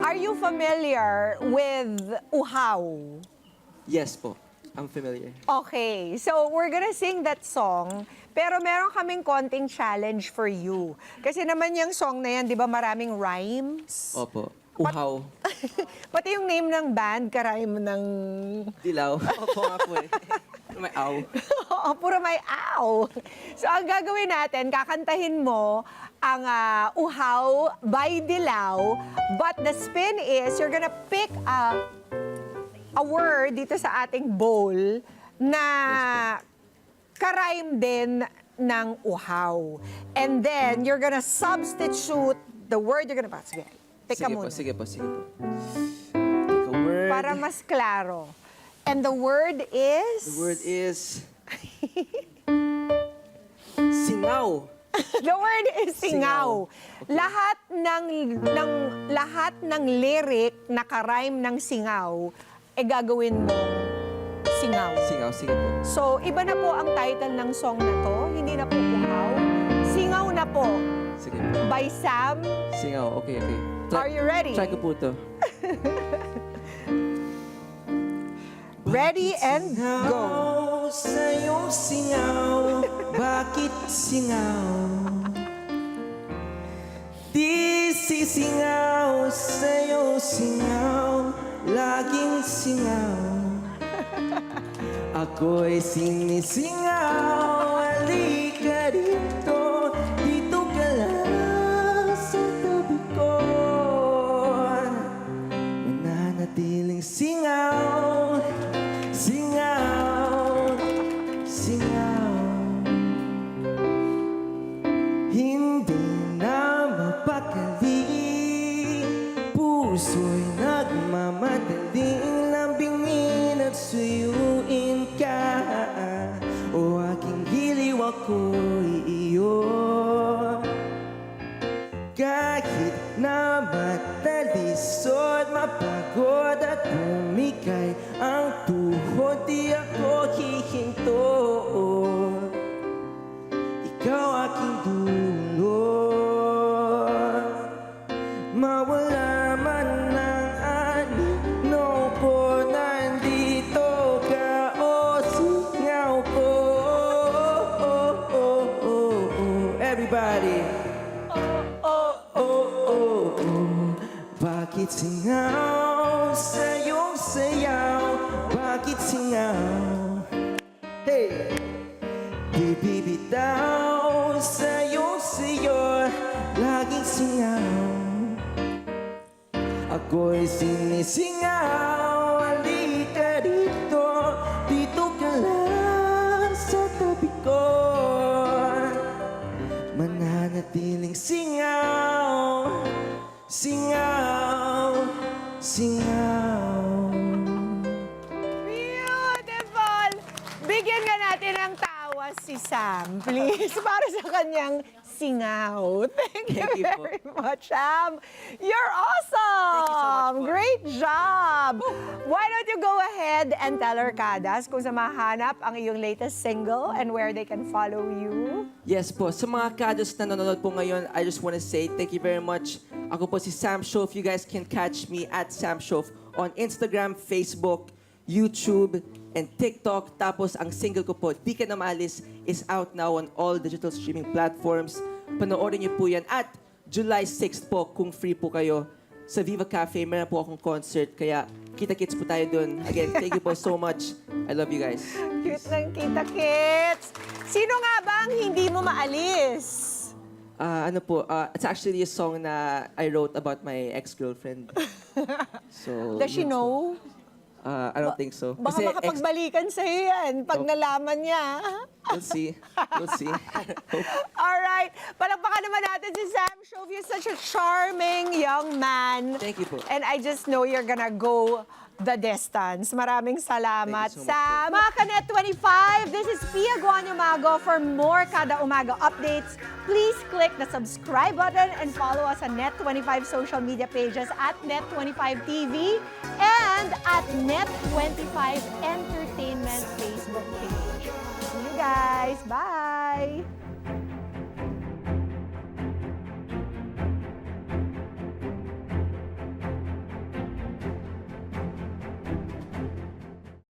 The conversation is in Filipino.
Are you familiar with uhaw? Yes po, I'm familiar. Okay, so we're gonna sing that song, pero meron kaming konting challenge for you. Kasi naman yung song na yan, di ba maraming rhymes? Opo, uhaw, Pati yung name ng band, karime ng... dilaw. Opo nga po eh. May aw. Oo, puro may aw. So ang gagawin natin, kakantahin mo ang uhaw by Dilaw, but the spin is, you're gonna pick a word dito sa ating bowl na karime din ng uhaw. And then, you're gonna substitute the word you're gonna... Sige, pick ka Sige po, muna. sige po, sige po. Pick a word. Para mas klaro. And the word is... The word is... Singaw. The word is singaw. Okay. Lahat ng lyric na karime ng singaw, gagawin mo singaw. Singaw, sige po. So, iba na po ang title ng song na to. Hindi na po uhaw. Singaw na po. Sige po. By Sam. Singaw, okay, okay. Are you ready? Try ko po to. Ready and go. Sa'yo singaw, bakit singaw? Di sisingaw, sa'yo singaw, laging singaw. Ako'y sinisingaw, halika dito, dito ka lang sa tabi ko. Mananatiling singaw, singaw, singaw. Hindi na mapakali, puso'y nagmamadaling lambingin at suyuin ka. O aking giliw ako'y iyo. Kahit na matalisod, mapagod at bumigay ang tuhod, di ako hihinto. Ikaw aking dulot. Mawala man ang anino ko, nandito ka, o singaw ko. Everybody. Bakit singaw sa iyong sayaw? Bakit singaw? Hey! Di bibitaw sa iyong sayo, laging singaw. Ako'y sinisingaw, halika dito, dito ka lang sa tabi ko. Mananatiling singaw, singaw, singaw. Beautiful! Bigyan nga natin ng tawa si Sam, please, para sa kanyang singaw. Thank you Thank you po. very much, Sam. You're awesome! po. Great job! Why don't you go ahead and tell our kadas kung sa mahanap ang iyong latest single and where they can follow you? Yes po, sa mga kados na nanonood po ngayon, I just want to say thank you very much. Ako po si Sam Shof. You guys can catch me at Sam Shof on Instagram, Facebook, YouTube, and TikTok. Tapos ang single ko po, Di Ka Na Maalis, is out now on all digital streaming platforms. Panoorin niyo po yan. At July 6th po, kung free po kayo, sa Viva Cafe, meron po akong concert. Kaya kita-kits po tayo dun. Again, thank you po so much. I love you guys. Cute ng kita-kits! Sino nga ba ang hindi mo maalis? It's actually a song na I wrote about my ex-girlfriend. So, Does she know? I don't think so. Baka makapagbalikan sa'yo yan pag nalaman niya. We'll see. We'll see. Alright. Palakpakan naman natin si Sam Shof. You're such a charming young man. Thank you po. And I just know you're gonna go the distance. Maraming salamat, Thank you so much Sam. Mga Kanet 25, this is Pia Guanyo Mago. For more Kada Umaga updates, please click the subscribe button and follow us on Net25 social media pages at Net25TV and at Net25 Entertainment Facebook page. See you guys. Bye!